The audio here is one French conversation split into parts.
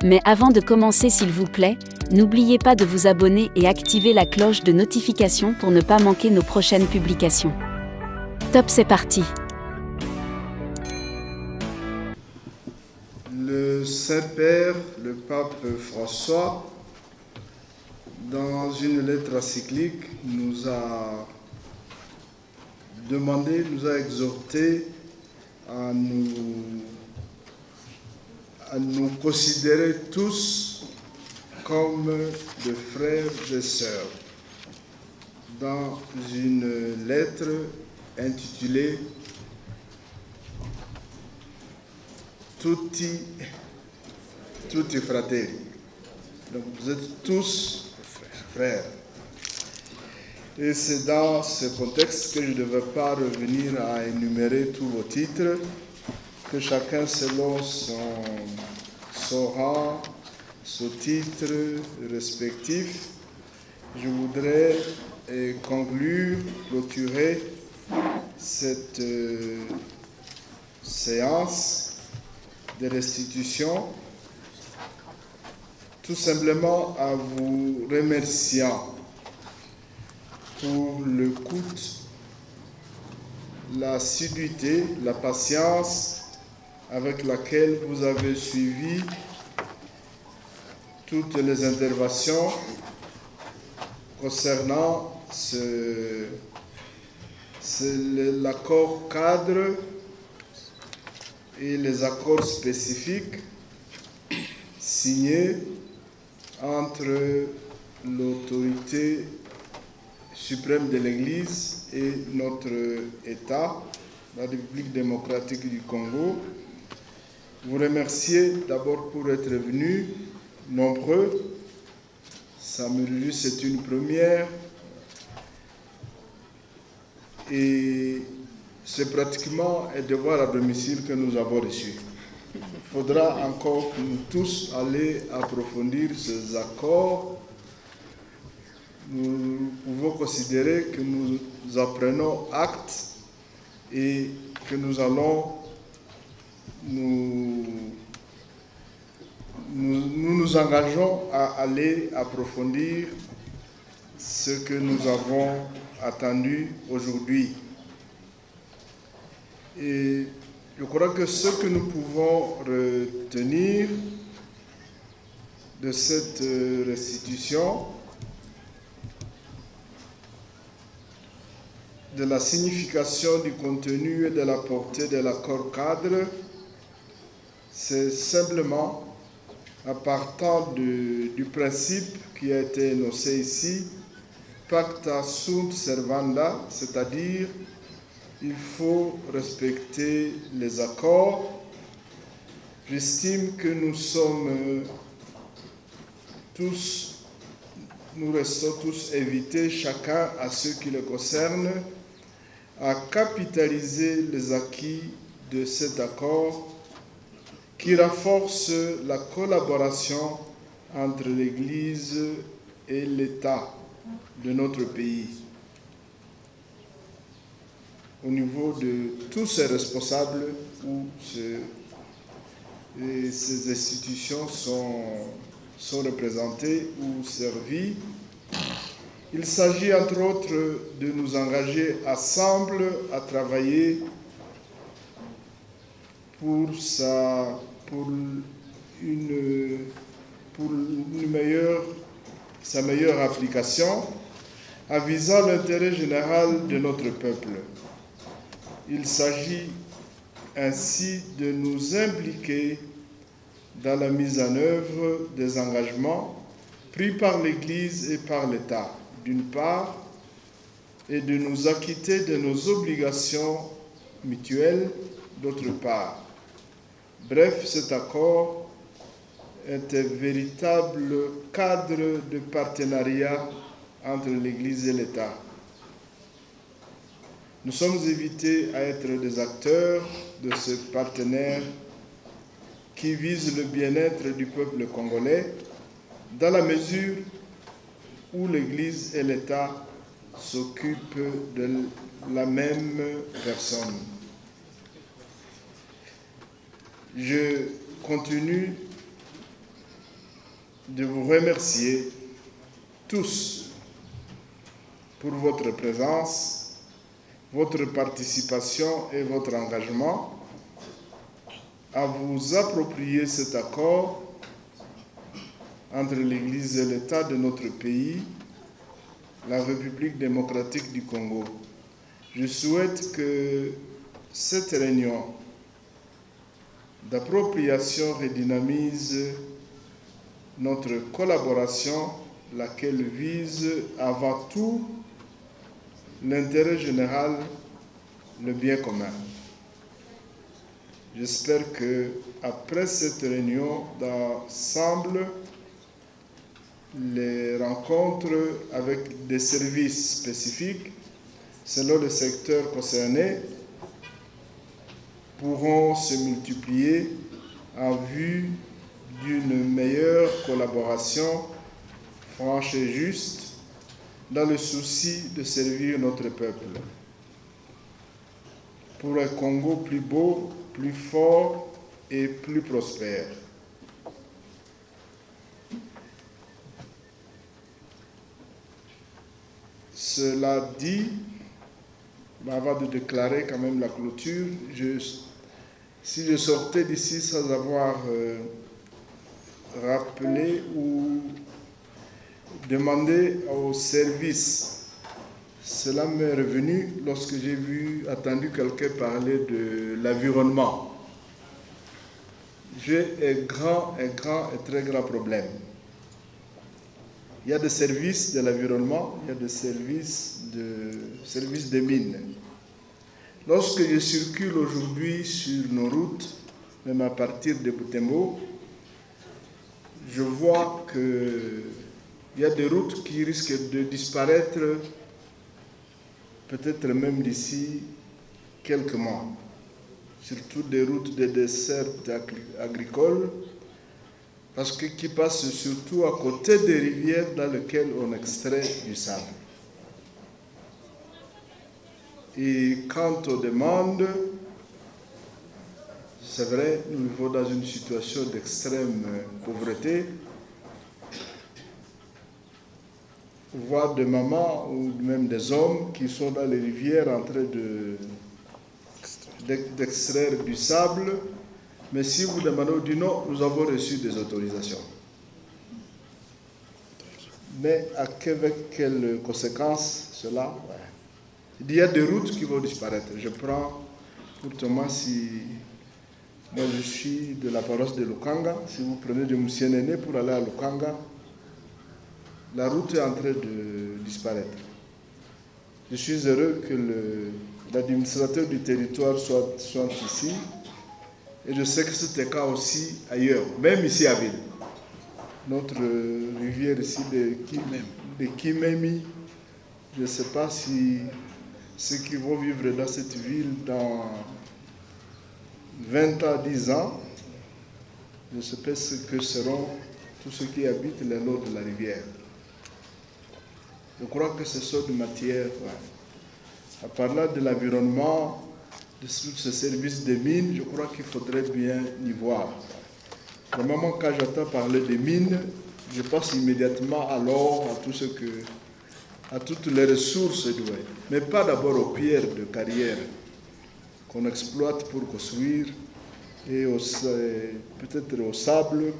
Mais avant de commencer, s'il vous plaît, n'oubliez pas de vous abonner et activer la cloche de notification pour ne pas manquer nos prochaines publications. Top, c'est parti! Le Saint-Père, le pape François, dans une lettre encyclique, nous a exhorté à nous considérer tous comme des frères et sœurs. Dans une lettre intitulée Tutti fratelli. Donc vous êtes tous frères. Et c'est dans ce contexte que je ne vais pas revenir à énumérer tous vos titres, que chacun selon son rang, son titre respectif. Je voudrais conclure, clôturer cette séance de restitution, tout simplement en vous remerciant pour l'écoute, l'assiduité, la patience avec laquelle vous avez suivi toutes les interventions concernant l'accord cadre et les accords spécifiques signés entre l'autorité suprême de l'Église et notre État, la République démocratique du Congo. Vous remercier d'abord pour être venus nombreux. Ça me réjouit, c'est une première. Et c'est pratiquement un devoir à domicile que nous avons reçu. Il faudra encore nous tous aller approfondir ces accords. Nous pouvons considérer que nous apprenons acte et que nous allons nous engageons à aller approfondir ce que nous avons attendu aujourd'hui. Et je crois que ce que nous pouvons retenir de cette restitution, de la signification du contenu et de la portée de l'accord cadre, c'est simplement à partir du principe qui a été énoncé ici, pacta sunt servanda, c'est-à-dire il faut respecter les accords. J'estime que nous restons tous invités, chacun à ce qui le concerne, à capitaliser les acquis de cet accord qui renforce la collaboration entre l'Église et l'État de notre pays. Au niveau de tous ces responsables où ces institutions sont représentées ou servies. Il s'agit entre autres de nous engager ensemble à travailler pour sa meilleure application, en visant l'intérêt général de notre peuple. Il s'agit ainsi de nous impliquer dans la mise en œuvre des engagements pris par l'Église et par l'État, d'une part, et de nous acquitter de nos obligations mutuelles, d'autre part. Bref, cet accord est un véritable cadre de partenariat entre l'Église et l'État. Nous sommes invités à être des acteurs de ce partenaire qui vise le bien-être du peuple congolais dans la mesure où l'Église et l'État s'occupent de la même personne. Je continue de vous remercier tous pour votre présence, votre participation et votre engagement à vous approprier cet accord entre l'Église et l'État de notre pays, la République démocratique du Congo. Je souhaite que cette réunion d'appropriation redynamise notre collaboration, laquelle vise avant tout l'intérêt général, le bien commun. J'espère que après cette réunion d'ensemble, les rencontres avec des services spécifiques selon le secteur concerné pourront se multiplier en vue d'une meilleure collaboration franche et juste dans le souci de servir notre peuple. Pour un Congo plus beau, plus fort et plus prospère. Cela dit, avant de déclarer quand même la clôture, si je sortais d'ici sans avoir rappelé ou demandé au service, cela m'est revenu lorsque j'ai entendu quelqu'un parler de l'environnement. J'ai un très grand problème. Il y a des services de l'environnement, il y a des services des mines. Lorsque je circule aujourd'hui sur nos routes, même à partir de Butembo, je vois qu'il y a des routes qui risquent de disparaître, peut-être même d'ici quelques mois. Surtout des routes de dessert agricoles, parce qui passent surtout à côté des rivières dans lesquelles on extrait du sable. Et quant aux demandes, c'est vrai, nous vivons dans une situation d'extrême pauvreté. Voire des mamans ou même des hommes qui sont dans les rivières en train d'extraire du sable. Mais si vous demandez, on dit non, nous avons reçu des autorisations. Mais avec quelles conséquences cela? Il y a des routes qui vont disparaître. Je prends pour Thomas, si moi je suis de la paroisse de Lukanga, si vous prenez de Moussienene pour aller à Lukanga, la route est en train de disparaître. Je suis heureux que l'administrateur du territoire soit ici. Et je sais que c'était le cas aussi ailleurs, même ici à Ville. Notre rivière ici de Kimemi, je ne sais pas si ceux qui vont vivre dans cette ville dans 20 ans, 10 ans, je ne sais pas ce que seront tous ceux qui habitent le long de la rivière. Je crois que ce sont des matières. En parlant de l'environnement, de ce service des mines, je crois qu'il faudrait bien y voir. Normalement, quand j'entends parler des mines, je pense immédiatement à l'or, à toutes les ressources douées. Mais pas d'abord aux pierres de carrière qu'on exploite pour construire et peut-être au sable.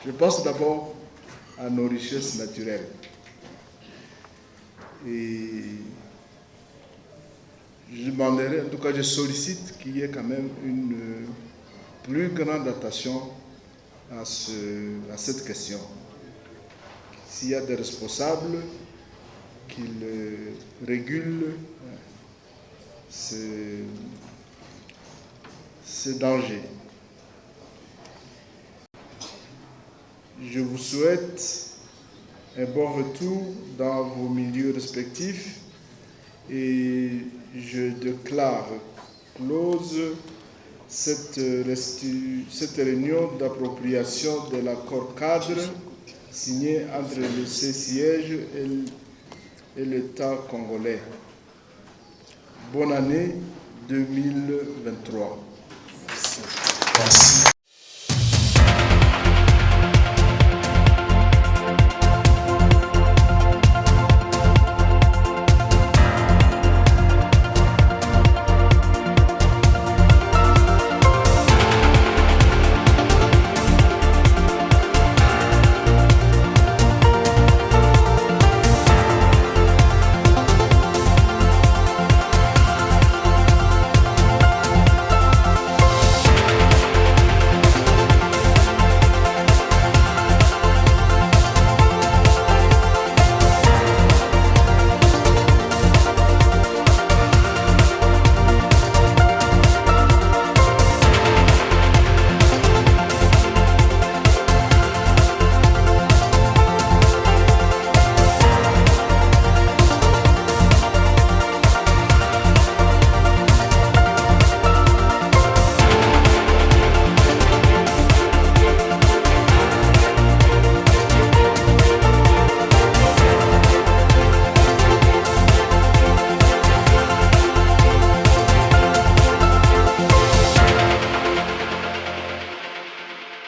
Je pense d'abord à nos richesses naturelles. Et je demanderai, en tout cas je sollicite qu'il y ait quand même une plus grande attention à cette question. S'il y a des responsables, qu'ils régulent ces dangers. Je vous souhaite un bon retour dans vos milieux respectifs et je déclare close cette réunion d'appropriation de l'accord cadre signé entre le siège et l'État congolais. Bonne année 2023. Merci.